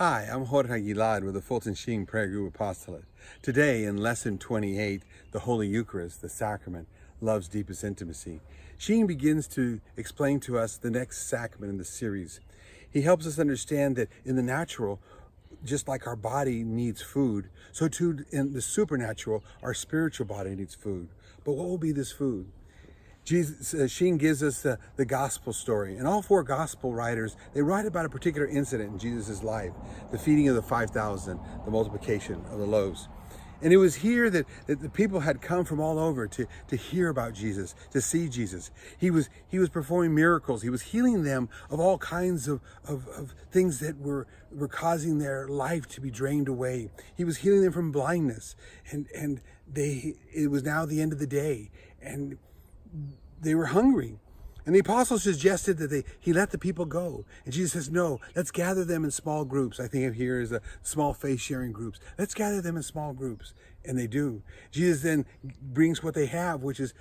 Hi, I'm Jorge Aguilar with the Fulton Sheen Prayer Group Apostolate. Today, in Lesson 28, the Holy Eucharist, the Sacrament, Love's Deepest Intimacy, Sheen begins to explain to us the next sacrament in the series. He helps us understand that in the natural, just like our body needs food, so too in the supernatural, our spiritual body needs food. But what will be this food? Sheen gives us the gospel story. And all four gospel writers, they write about a particular incident in Jesus' life, the feeding of the 5,000, the multiplication of the loaves. And it was here that the people had come from all over to hear about Jesus, to see Jesus. He was performing miracles. He was healing them of all kinds of things that were causing their life to be drained away. He was healing them from blindness. And it was now the end of the day. And they were hungry. And the apostles suggested that he let the people go. And Jesus says, no, let's gather them in small groups. I think of here as a small faith sharing groups. Let's gather them in small groups. And they do. Jesus then brings what they have, which is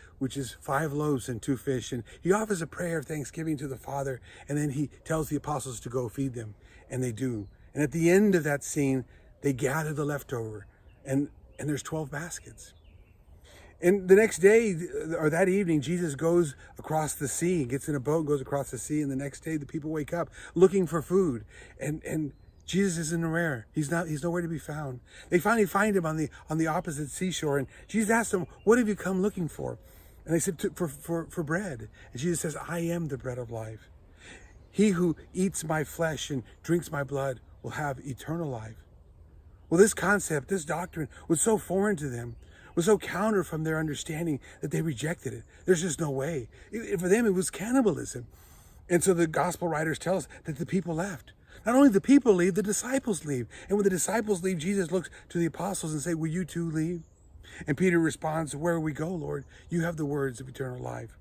5 loaves and 2 fish. And he offers a prayer of thanksgiving to the Father. And then he tells the apostles to go feed them. And they do. And at the end of that scene, they gather the leftover. And there's 12 baskets. And the next day, or that evening, Jesus goes across the sea, gets in a boat, goes across the sea, and the next day the people wake up looking for food. And Jesus isn't aware. He's nowhere to be found. They finally find him on the opposite seashore, and Jesus asks them, "What have you come looking for?" And they said, for bread. And Jesus says, "I am the bread of life. He who eats my flesh and drinks my blood will have eternal life." Well, this concept, this doctrine was so foreign to them, was so counter from their understanding that they rejected it. There's just no way. For them, it was cannibalism. And so the gospel writers tell us that the people left. Not only the people leave, the disciples leave. And when the disciples leave, Jesus looks to the apostles and says, "Will you too leave?" And Peter responds, "Where we go, Lord, you have the words of eternal life."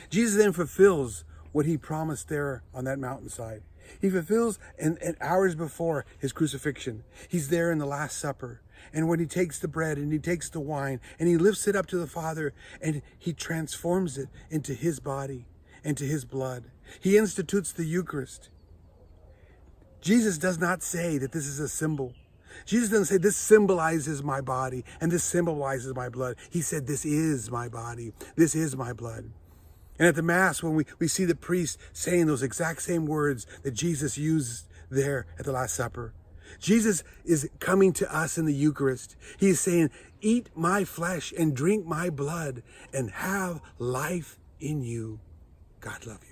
Jesus then fulfills what he promised there on that mountainside. He fulfills and hours before his crucifixion. He's there in the Last Supper. And when he takes the bread and he takes the wine and he lifts it up to the Father and he transforms it into his body and to his blood. He institutes the Eucharist. Jesus does not say that this is a symbol. Jesus doesn't say this symbolizes my body and this symbolizes my blood. He said this is my body. This is my blood. And at the Mass, when we see the priest saying those exact same words that Jesus used there at the Last Supper, Jesus is coming to us in the Eucharist. He is saying, "Eat my flesh and drink my blood and have life in you." God love you.